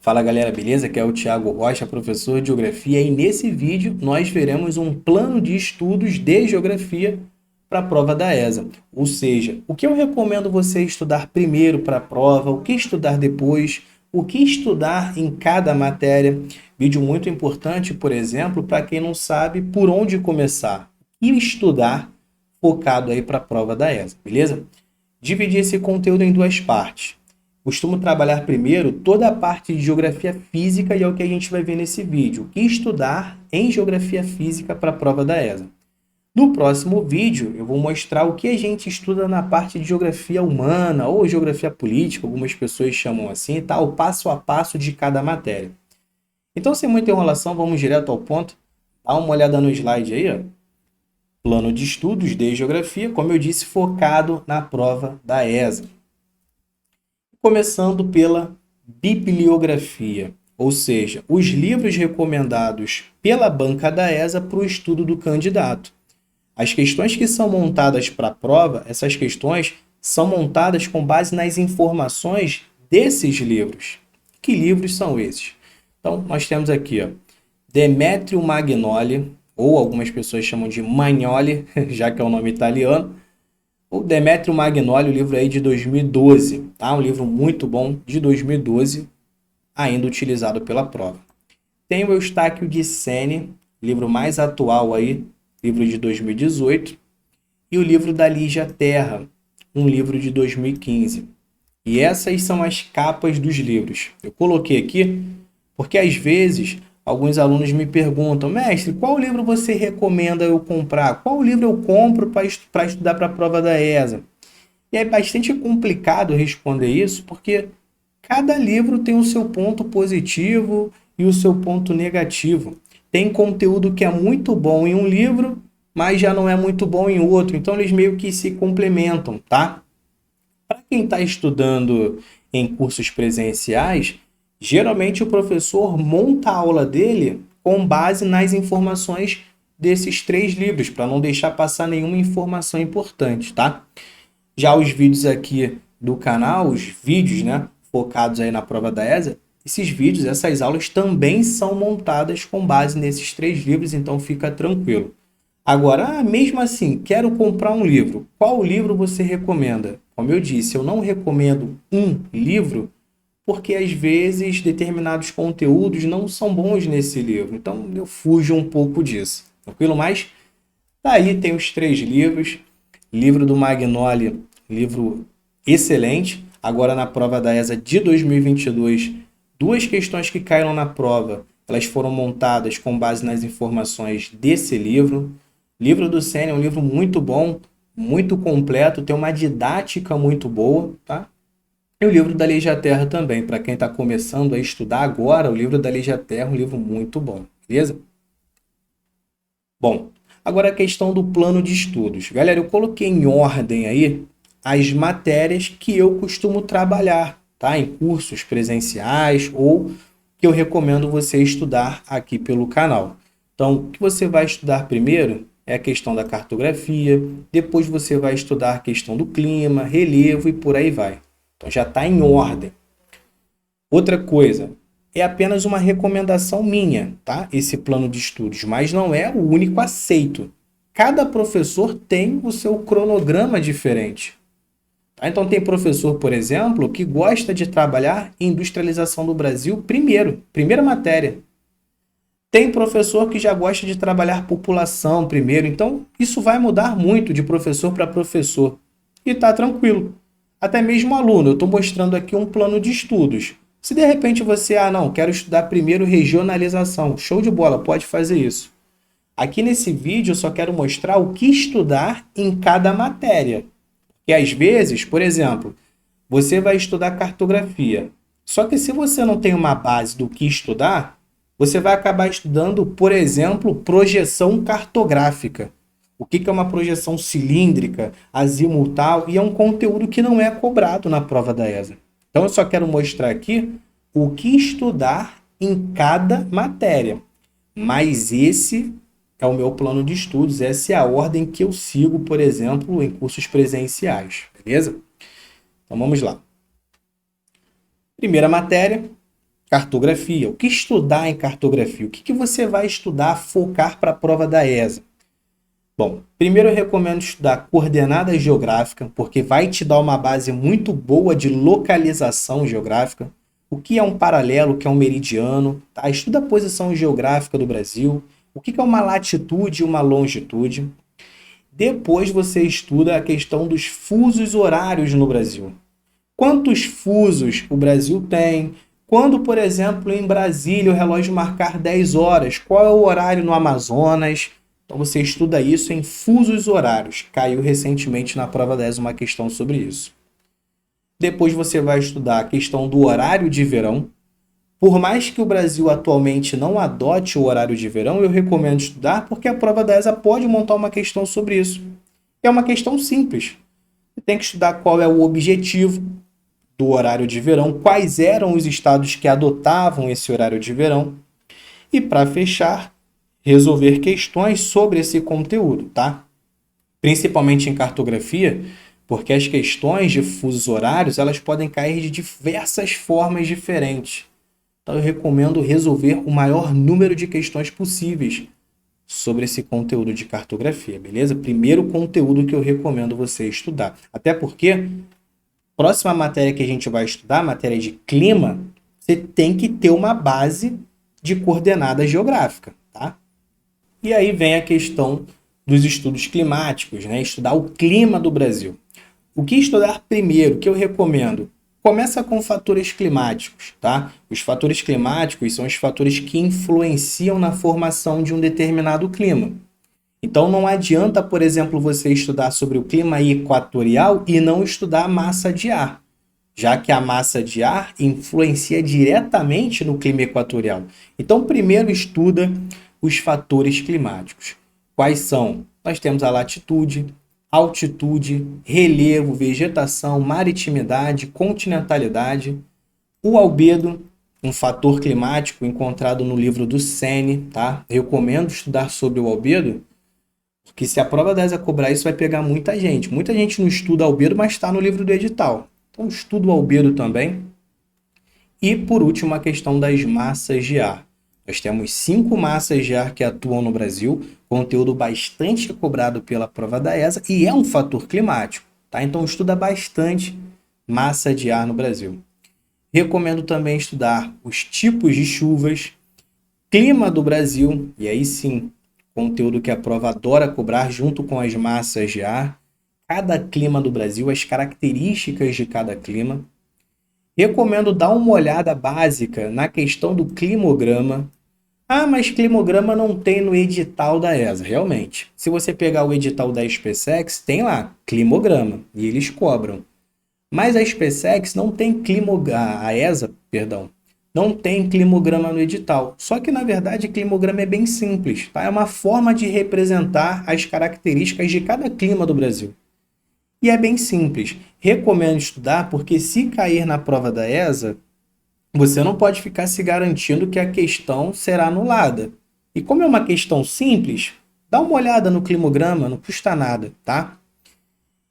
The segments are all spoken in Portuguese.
Fala galera, beleza? Aqui é o Thiago Rocha, professor de Geografia, e nesse vídeo nós veremos um plano de estudos de Geografia para a prova da ESA. Ou seja, o que eu recomendo você estudar primeiro para a prova, o que estudar depois, o que estudar em cada matéria. Vídeo muito importante, por exemplo, para quem não sabe por onde começar e estudar focado aí para a prova da ESA, beleza? Dividi esse conteúdo em duas partes. Costumo trabalhar primeiro toda a parte de geografia física e é o que a gente vai ver nesse vídeo. O que estudar em geografia física para a prova da ESA. No próximo vídeo, eu vou mostrar o que a gente estuda na parte de geografia humana ou geografia política, algumas pessoas chamam assim, tá? O passo a passo de cada matéria. Então, sem muita enrolação, vamos direto ao ponto. Dá uma olhada no slide aí, ó. Plano de estudos de geografia, como eu disse, focado na prova da ESA. Começando pela bibliografia, ou seja, os livros recomendados pela banca da ESA para o estudo do candidato. As questões que são montadas para a prova, essas questões são montadas com base nas informações desses livros. Que livros são esses? Então, nós temos aqui, ó, Demetrio Magnoli, ou algumas pessoas chamam de Magnoli, já que é o nome italiano, o Demetrio Magnoli, o livro aí de 2012, tá? Um livro muito bom, de 2012, ainda utilizado pela prova. Tem o Eustáquio de Sene, livro mais atual aí, livro de 2018, e o livro da Lígia Terra, um livro de 2015. E essas são as capas dos livros. Eu coloquei aqui porque às vezes alguns alunos me perguntam, mestre, qual livro você recomenda eu comprar? Qual livro eu compro para estudar para a prova da ESA? E é bastante complicado responder isso, porque cada livro tem o seu ponto positivo e o seu ponto negativo. Tem conteúdo que é muito bom em um livro, mas já não é muito bom em outro. Então, eles meio que se complementam, tá? Para quem está estudando em cursos presenciais, geralmente o professor monta a aula dele com base nas informações desses três livros, para não deixar passar nenhuma informação importante, tá? Já os vídeos aqui do canal, os vídeos, né, focados aí na prova da ESA, esses vídeos, essas aulas também são montadas com base nesses três livros, então fica tranquilo. Agora, mesmo assim, quero comprar um livro. Qual livro você recomenda? Como eu disse, eu não recomendo um livro, porque às vezes determinados conteúdos não são bons nesse livro. Então eu fujo um pouco disso. Tranquilo? Mas daí tem os três livros. Livro do Magnoli, livro excelente. Agora na prova da ESA de 2022, duas questões que caíram na prova, elas foram montadas com base nas informações desse livro. Livro do Sene é um livro muito bom, muito completo, tem uma didática muito boa, tá? E o livro da Lígia Terra também, para quem está começando a estudar agora, o livro da Lígia Terra é um livro muito bom, beleza? Bom, agora a questão do plano de estudos. Galera, eu coloquei em ordem aí as matérias que eu costumo trabalhar, tá? Em cursos presenciais ou que eu recomendo você estudar aqui pelo canal. Então, o que você vai estudar primeiro é a questão da cartografia, depois você vai estudar a questão do clima, relevo e por aí vai. Então já está em ordem. Outra coisa, é apenas uma recomendação minha, tá? Esse plano de estudos, mas não é o único aceito. Cada professor tem o seu cronograma diferente. Tá? Então tem professor, por exemplo, que gosta de trabalhar em industrialização do Brasil primeira matéria. Tem professor que já gosta de trabalhar população primeiro. Então isso vai mudar muito de professor para professor. E tá tranquilo. Até mesmo aluno, eu estou mostrando aqui um plano de estudos. Se de repente você, não, quero estudar primeiro regionalização, show de bola, pode fazer isso. Aqui nesse vídeo eu só quero mostrar o que estudar em cada matéria. E às vezes, por exemplo, você vai estudar cartografia. Só que se você não tem uma base do que estudar, você vai acabar estudando, por exemplo, projeção cartográfica. O que é uma projeção cilíndrica, azimutal, e é um conteúdo que não é cobrado na prova da ESA. Então, eu só quero mostrar aqui o que estudar em cada matéria. Mas esse é o meu plano de estudos, essa é a ordem que eu sigo, por exemplo, em cursos presenciais, beleza? Então, vamos lá. Primeira matéria, Cartografia. O que estudar em cartografia? O que você vai estudar, focar para a prova da ESA? Bom, primeiro eu recomendo estudar coordenada geográfica, porque vai te dar uma base muito boa de localização geográfica. O que é um paralelo, o que é um meridiano, tá? Estuda a posição geográfica do Brasil, o que é uma latitude e uma longitude. Depois você estuda a questão dos fusos horários no Brasil. Quantos fusos o Brasil tem? Quando, por exemplo, em Brasília o relógio marcar 10 horas, qual é o horário no Amazonas? Então você estuda isso em fusos horários. Caiu recentemente na prova 10 uma questão sobre isso. Depois você vai estudar a questão do horário de verão. Por mais que o Brasil atualmente não adote o horário de verão, eu recomendo estudar porque a prova da ESA pode montar uma questão sobre isso. É uma questão simples. Você tem que estudar qual é o objetivo do horário de verão, quais eram os estados que adotavam esse horário de verão. E para fechar, resolver questões sobre esse conteúdo, tá? Principalmente em cartografia, porque as questões de fusos horários, elas podem cair de diversas formas diferentes. Então eu recomendo resolver o maior número de questões possíveis sobre esse conteúdo de cartografia, beleza? Primeiro conteúdo que eu recomendo você estudar. Até porque próxima matéria que a gente vai estudar, matéria de clima, você tem que ter uma base de coordenada geográfica, tá? E aí vem a questão dos estudos climáticos, né? Estudar o clima do Brasil. O que estudar primeiro, que eu recomendo? Começa com fatores climáticos, tá? Os fatores climáticos são os fatores que influenciam na formação de um determinado clima. Então não adianta, por exemplo, você estudar sobre o clima equatorial e não estudar a massa de ar, já que a massa de ar influencia diretamente no clima equatorial. Então primeiro estuda os fatores climáticos. Quais são? Nós temos a latitude, altitude, relevo, vegetação, maritimidade, continentalidade, o albedo, um fator climático encontrado no livro do Sene, tá? Eu recomendo estudar sobre o albedo, porque se a prova da ESA cobrar isso vai pegar muita gente. Muita gente não estuda albedo, mas está no livro do edital. Então estuda o albedo também. E por último, a questão das massas de ar. Nós temos 5 massas de ar que atuam no Brasil, conteúdo bastante cobrado pela prova da ESA e é um fator climático, tá? Então estuda bastante massa de ar no Brasil. Recomendo também estudar os tipos de chuvas, clima do Brasil, e aí sim, conteúdo que a prova adora cobrar junto com as massas de ar, cada clima do Brasil, as características de cada clima. Recomendo dar uma olhada básica na questão do climograma. Ah, mas climograma não tem no edital da ESA. Realmente, se você pegar o edital da SpaceX, tem lá climograma e eles cobram. Mas a SpaceX não tem climograma, a ESA, perdão, não tem climograma no edital. Só que na verdade climograma é bem simples, tá? É uma forma de representar as características de cada clima do Brasil. E é bem simples. Recomendo estudar porque se cair na prova da ESA, você não pode ficar se garantindo que a questão será anulada. E como é uma questão simples, dá uma olhada no climograma, não custa nada, tá?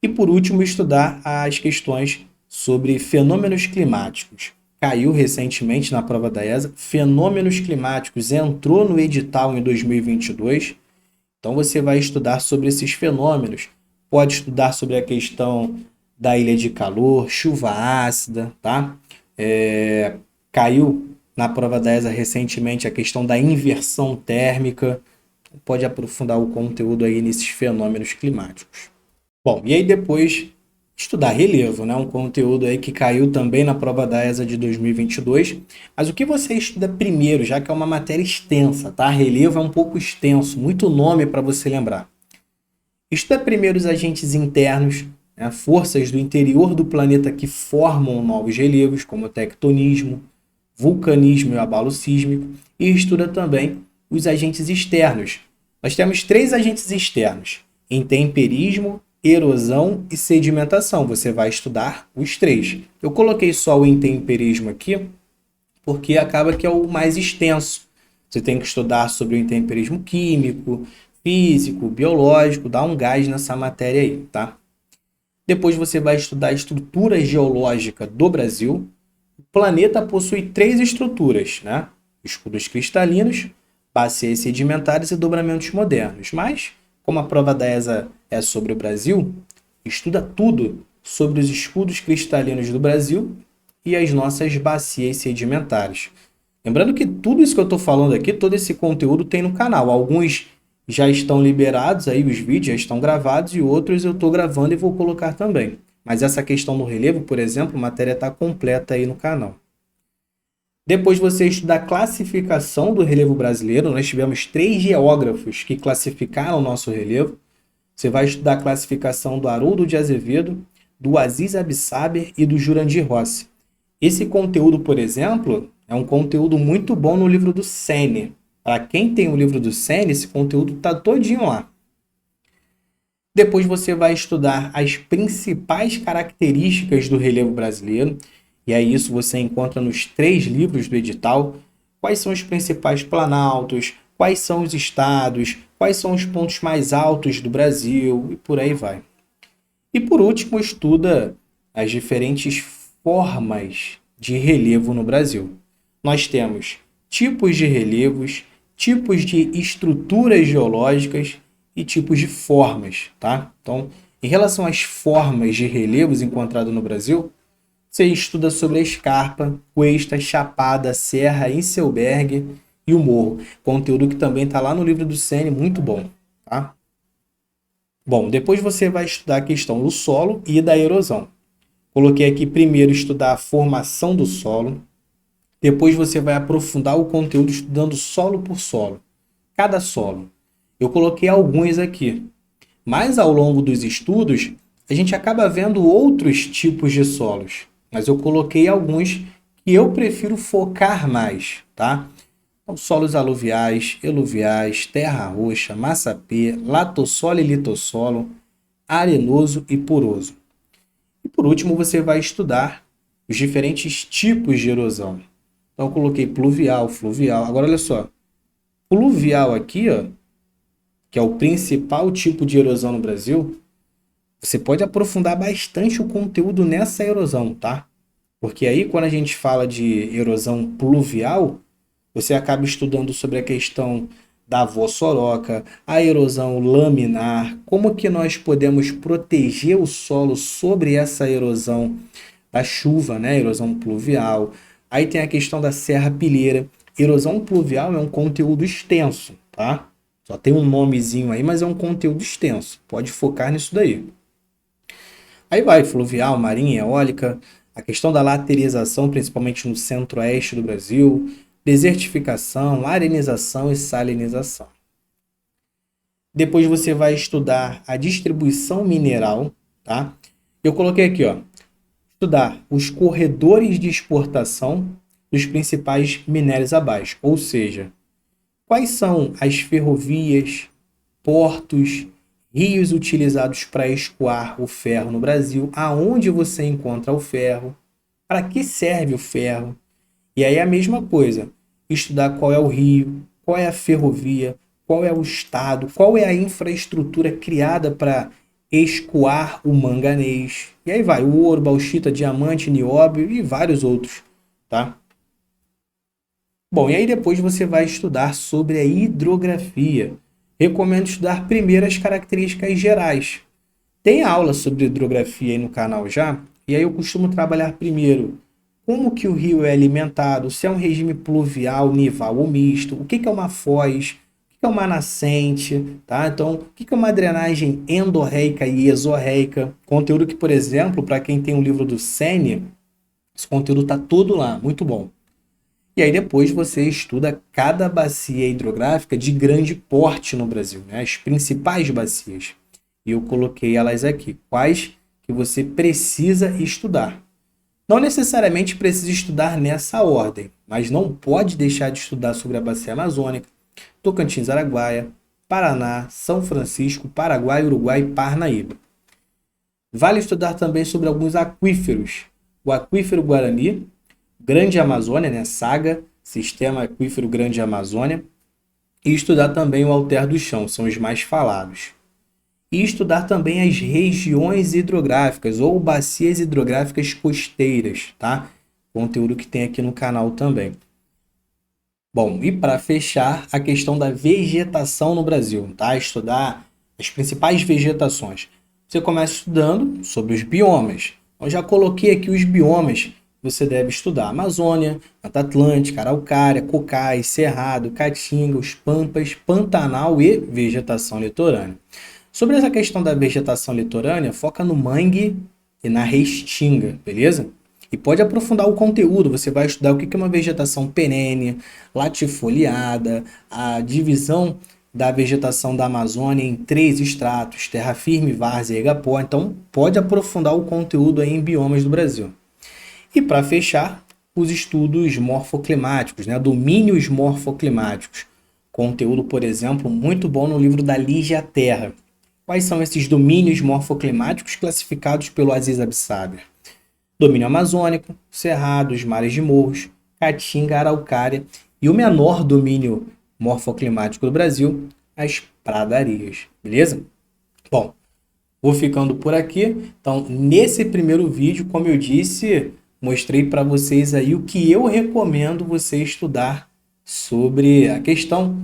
E por último, estudar as questões sobre fenômenos climáticos. Caiu recentemente na prova da ESA, fenômenos climáticos entrou no edital em 2022. Então você vai estudar sobre esses fenômenos. Pode estudar sobre a questão da ilha de calor, chuva ácida, tá? Caiu na prova da ESA recentemente a questão da inversão térmica. Pode aprofundar o conteúdo aí nesses fenômenos climáticos. Bom, e aí depois estudar relevo, né? Um conteúdo aí que caiu também na prova da ESA de 2022. Mas o que você estuda primeiro, já que é uma matéria extensa, tá? Relevo é um pouco extenso, muito nome para você lembrar. Estuda primeiro os agentes internos, né? Forças do interior do planeta que formam novos relevos, como o tectonismo, vulcanismo e o abalo sísmico. E estuda também os agentes externos. Nós temos 3 agentes externos: intemperismo, erosão e sedimentação. Você vai estudar os 3. Eu coloquei só o intemperismo aqui porque acaba que é o mais extenso. Você tem que estudar sobre o intemperismo químico, físico, biológico, dá um gás nessa matéria aí, tá? Depois você vai estudar a estrutura geológica do Brasil. planeta possui três estruturas, né? Escudos cristalinos, bacias sedimentares e dobramentos modernos. Mas, como a prova da ESA é sobre o Brasil, estuda tudo sobre os escudos cristalinos do Brasil e as nossas bacias sedimentares. Lembrando que tudo isso que eu estou falando aqui, todo esse conteúdo tem no canal. Alguns já estão liberados, aí os vídeos já estão gravados e outros eu estou gravando e vou colocar também. Mas essa questão do relevo, por exemplo, a matéria está completa aí no canal. Depois você estuda a classificação do relevo brasileiro. Nós tivemos 3 geógrafos que classificaram o nosso relevo. Você vai estudar a classificação do Haroldo de Azevedo, do Aziz Absaber e do Jurandir Rossi. Esse conteúdo, por exemplo, é um conteúdo muito bom no livro do Sene. Para quem tem o livro do Sene, esse conteúdo está todinho lá. Depois você vai estudar as principais características do relevo brasileiro. E aí isso você encontra nos 3 livros do edital. Quais são os principais planaltos, quais são os estados, quais são os pontos mais altos do Brasil e por aí vai. E por último, estuda as diferentes formas de relevo no Brasil. Nós temos tipos de relevos, tipos de estruturas geológicas e tipos de formas, tá? Então, em relação às formas de relevos encontradas no Brasil, você estuda sobre a escarpa, cuesta, chapada, serra, iceberg e o morro. Conteúdo que também está lá no livro do Sene, muito bom, tá? Bom, depois você vai estudar a questão do solo e da erosão. Coloquei aqui primeiro estudar a formação do solo. Depois você vai aprofundar o conteúdo estudando solo por solo. Cada solo. Eu coloquei alguns aqui. Mas ao longo dos estudos, a gente acaba vendo outros tipos de solos. Mas eu coloquei alguns que eu prefiro focar mais, tá? Então, solos aluviais, eluviais, terra roxa, massapê, latossolo e litossolo, arenoso e poroso. E por último, você vai estudar os diferentes tipos de erosão. Então, eu coloquei pluvial, fluvial. Agora, olha só. Pluvial aqui, ó, que é o principal tipo de erosão no Brasil, você pode aprofundar bastante o conteúdo nessa erosão, tá? Porque aí, quando a gente fala de erosão pluvial, você acaba estudando sobre a questão da vossoroca, a erosão laminar, como que nós podemos proteger o solo sobre essa erosão da chuva, né? Erosão pluvial. Aí tem a questão da serrapilheira. Erosão pluvial é um conteúdo extenso, tá? Só tem um nomezinho aí, mas é um conteúdo extenso. Pode focar nisso daí. Aí vai fluvial, marinha, eólica, a questão da laterização, principalmente no centro-oeste do Brasil, desertificação, arenização e salinização. Depois você vai estudar a distribuição mineral, tá? Eu coloquei aqui, ó, estudar os corredores de exportação dos principais minérios abaixo, ou seja, quais são as ferrovias, portos, rios utilizados para escoar o ferro no Brasil, aonde você encontra o ferro, para que serve o ferro. E aí a mesma coisa, estudar qual é o rio, qual é a ferrovia, qual é o estado, qual é a infraestrutura criada para escoar o manganês. E aí vai, o ouro, bauxita, diamante, nióbio e vários outros, tá? Bom, e aí depois você vai estudar sobre a hidrografia. Recomendo estudar primeiro as características gerais. Tem aula sobre hidrografia aí no canal já, e aí eu costumo trabalhar primeiro como que o rio é alimentado, se é um regime pluvial, nival ou misto, o que é uma foz, o que é uma nascente, tá? Então, o que é uma drenagem endorreica e exorreica? Conteúdo que, por exemplo, para quem tem o livro do Sene, esse conteúdo está todo lá, muito bom. E aí depois você estuda cada bacia hidrográfica de grande porte no Brasil, né? As principais bacias. E eu coloquei elas aqui. Quais que você precisa estudar. Não necessariamente precisa estudar nessa ordem, mas não pode deixar de estudar sobre a bacia amazônica, Tocantins-Araguaia, Paraná, São Francisco, Paraguai, Uruguai e Parnaíba. Vale estudar também sobre alguns aquíferos. O aquífero Guarani, Grande Amazônia, né? SAGA, Sistema Aquífero Grande Amazônia, e estudar também o Alter do Chão, são os mais falados. E estudar também as regiões hidrográficas ou bacias hidrográficas costeiras, tá? conteúdo que tem aqui no canal também. Bom, e para fechar, a questão da vegetação no Brasil, tá? Estudar as principais vegetações. Você começa estudando sobre os biomas. Eu já coloquei aqui os biomas que você deve estudar: Amazônia, Mata Atlântica, Araucária, Cocais, Cerrado, Caatinga, os Pampas, Pantanal e vegetação litorânea. Sobre essa questão da vegetação litorânea, foca no mangue e na restinga, beleza? E pode aprofundar o conteúdo, você vai estudar o que é uma vegetação perene, latifoliada, a divisão da vegetação da Amazônia em 3 estratos: terra firme, várzea e igapó. Então, pode aprofundar o conteúdo aí em biomas do Brasil. E para fechar, os estudos morfoclimáticos, né? Domínios morfoclimáticos. Conteúdo, por exemplo, muito bom no livro da Lígia Terra. Quais são esses domínios morfoclimáticos classificados pelo Aziz Absaber? Domínio amazônico, cerrados, mares de morros, caatinga, araucária e o menor domínio morfoclimático do Brasil, as pradarias, beleza? Bom, vou ficando por aqui. Então, nesse primeiro vídeo, como eu disse, mostrei para vocês aí o que eu recomendo você estudar sobre a questão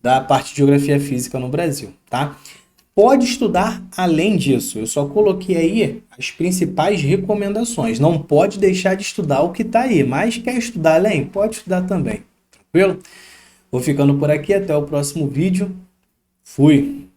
da parte de geografia física no Brasil, tá? Pode estudar além disso. Eu só coloquei aí as principais recomendações. Não pode deixar de estudar o que está aí, mas quer estudar além? Pode estudar também. Tranquilo? Vou ficando por aqui. Até o próximo vídeo. Fui!